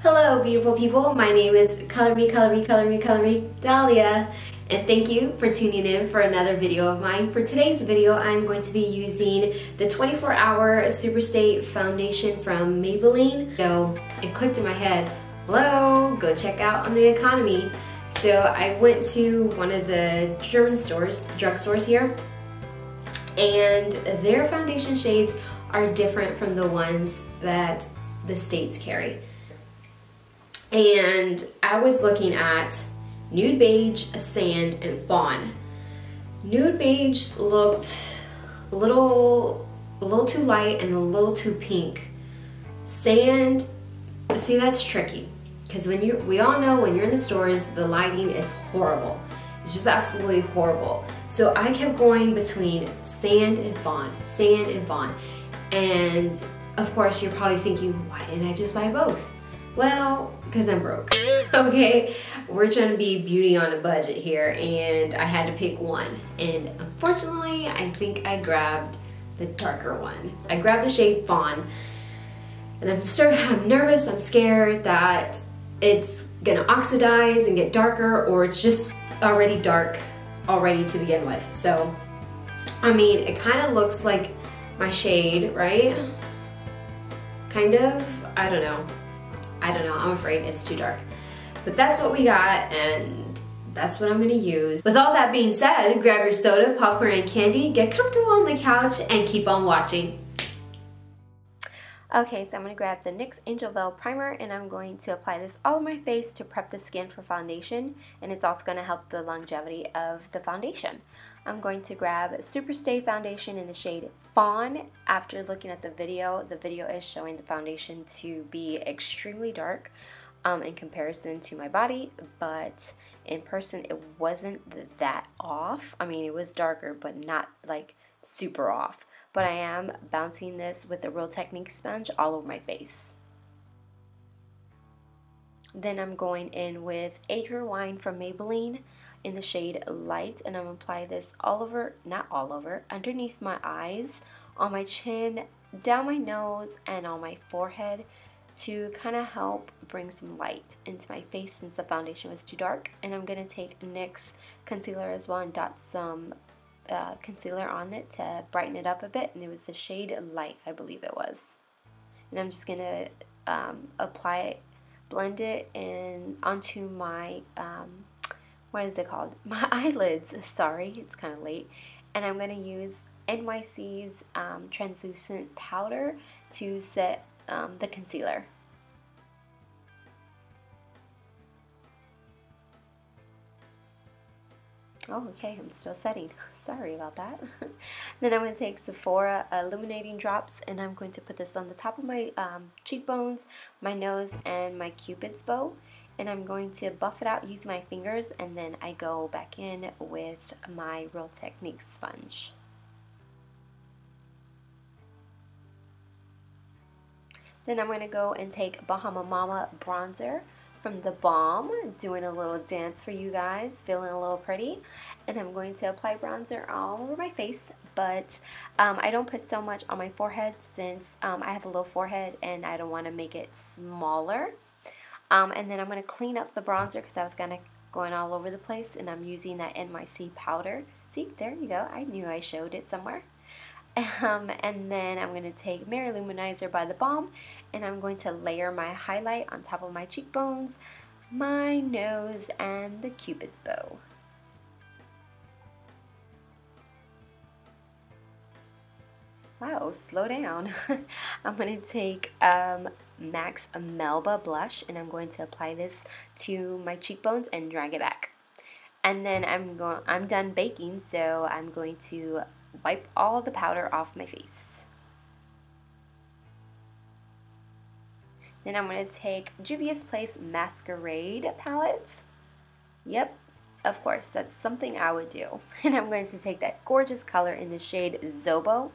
Hello beautiful people, my name is Color Me Dahlia, and thank you for tuning in for another video of mine. For today's video, I'm going to be using the 24-hour Super Stay foundation from Maybelline. So it clicked in my head, hello, go check out on the economy. So I went to one of the German stores, drugstores here, and their foundation shades are different from the ones that the States carry. And I was looking at nude beige, sand, and fawn. Nude beige looked a little too light and a little too pink. Sand, see, that's tricky because we all know when you're in the stores, the lighting is horrible. It's just absolutely horrible. So I kept going between sand and fawn, sand and fawn. And of course, you're probably thinking, why didn't I just buy both? Well, because I'm broke, okay? We're trying to be beauty on a budget here, and I had to pick one. And unfortunately, I think I grabbed the darker one. I grabbed the shade Fawn, and I'm nervous, I'm scared that it's gonna oxidize and get darker, or it's just already dark already to begin with. So, I mean, it kind of looks like my shade, right? Kind of, I don't know, I'm afraid it's too dark. But that's what we got, and that's what I'm gonna use. With all that being said, grab your soda, popcorn, and candy, get comfortable on the couch, and keep on watching. Okay, so I'm gonna grab the NYX Angel Veil Primer, and I'm going to apply this all over my face to prep the skin for foundation, and it's also gonna help the longevity of the foundation. I'm going to grab Super Stay foundation in the shade Fawn. After looking at the video is showing the foundation to be extremely dark in comparison to my body, but in person it wasn't that off. I mean, it was darker, but not like super off. But I am bouncing this with the Real Technique sponge all over my face. Then I'm going in with Age Rewind from Maybelline in the shade Light, and I'm gonna apply this all over, not all over, underneath my eyes, on my chin, down my nose, and on my forehead to kind of help bring some light into my face since the foundation was too dark. And I'm gonna take NYX concealer as well and dot some concealer on it to brighten it up a bit, and it was the shade Light, I believe it was. And I'm just gonna apply it, blend it in onto my what is it called? My eyelids. Sorry, it's kind of late. And I'm gonna use NYC's translucent powder to set the concealer. Oh, okay, I'm still setting. Sorry about that. Then I'm going to take Sephora illuminating drops, and I'm going to put this on the top of my cheekbones, my nose, and my cupid's bow. And I'm going to buff it out using my fingers, and then I go back in with my Real Technique sponge. Then I'm going to go and take Bahama Mama bronzer from the Balm, doing a little dance for you guys, feeling a little pretty. And I'm going to apply bronzer all over my face, but I don't put so much on my forehead since I have a low forehead and I don't want to make it smaller. And then I'm going to clean up the bronzer because I was kind of going all over the place, and I'm using that NYC powder. See, there you go. I knew I showed it somewhere. And then I'm going to take Mary Luminizer by the Balm, and I'm going to layer my highlight on top of my cheekbones, my nose, and the cupid's bow. Wow, slow down. I'm going to take MAC's Melba blush, and I'm going to apply this to my cheekbones and drag it back. And then I'm done baking, so I'm going to wipe all the powder off my face. Then I'm going to take Juvias Place Masquerade palette. Yep, of course, that's something I would do. And I'm going to take that gorgeous color in the shade Zobo,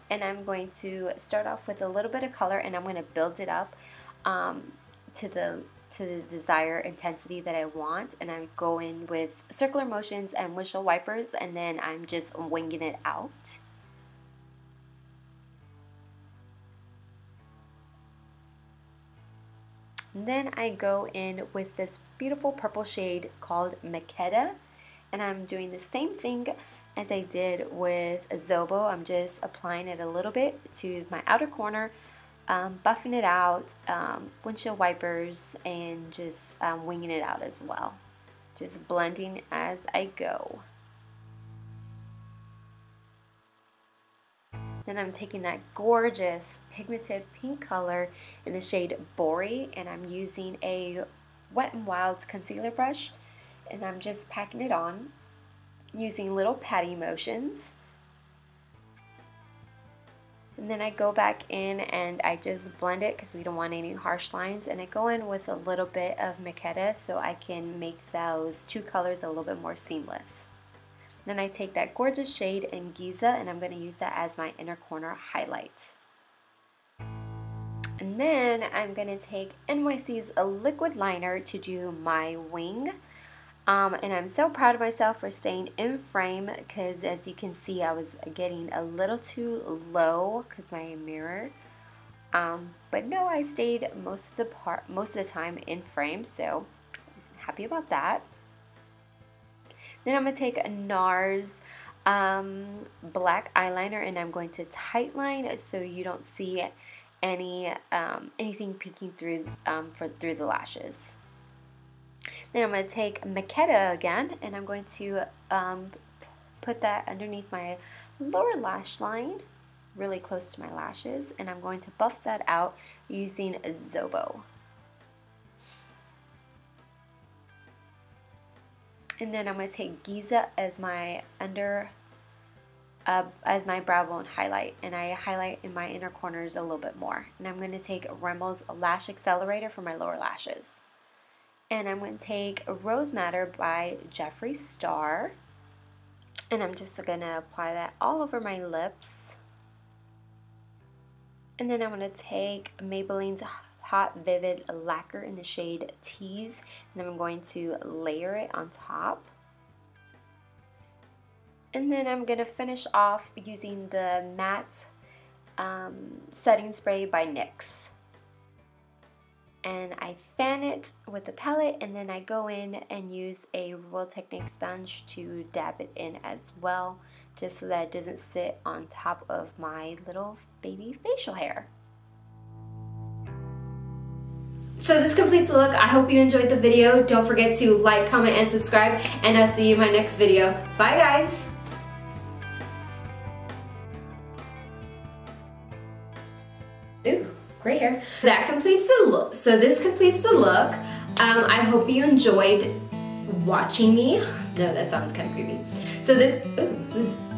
and I'm going to start off with a little bit of color, and I'm going to build it up to the desired intensity that I want. And I go in with circular motions and windshield wipers, and then I'm just winging it out. And then I go in with this beautiful purple shade called Makeda, and I'm doing the same thing as I did with a zobo. I'm just applying it a little bit to my outer corner, buffing it out, windshield wipers, and just winging it out as well. Just blending as I go. Then I'm taking that gorgeous pigmented pink color in the shade Bori, and I'm using a Wet n Wild's concealer brush, and I'm just packing it on using little patty motions. And then I go back in and I just blend it because we don't want any harsh lines, and I go in with a little bit of makeda so I can make those two colors a little bit more seamless. Then I take that gorgeous shade in Giza, and I'm going to use that as my inner corner highlight. And then I'm going to take NYC's liquid liner to do my wing. And I'm so proud of myself for staying in frame, because as you can see I was getting a little too low because my mirror. But no, I stayed most of the time in frame, so I'm happy about that. Then I'm going to take a Nars black eyeliner, and I'm going to tightline so you don't see anything peeking through through the lashes. Then I'm going to take makeda again, and I'm going to put that underneath my lower lash line, really close to my lashes, and I'm going to buff that out using a zobo. And then I'm going to take Giza as my brow bone highlight, and I highlight in my inner corners a little bit more. And I'm going to take Rimmel's lash accelerator for my lower lashes. And I'm going to take Rose Madder by Jeffree Star, and I'm just going to apply that all over my lips. And then I'm going to take Maybelline's Hot Vivid Lacquer in the shade Tease, and I'm going to layer it on top. And then I'm going to finish off using the matte setting spray by NYX. And I fan it with a palette, and then I go in and use a Royal Technique sponge to dab it in as well, just so that it doesn't sit on top of my little baby facial hair. So this completes the look. I hope you enjoyed the video. Don't forget to like, comment, and subscribe, and I'll see you in my next video. Bye guys! Ooh, great hair. That completes the look. So this completes the look. I hope you enjoyed watching me. No, that sounds kind of creepy. So this, ooh.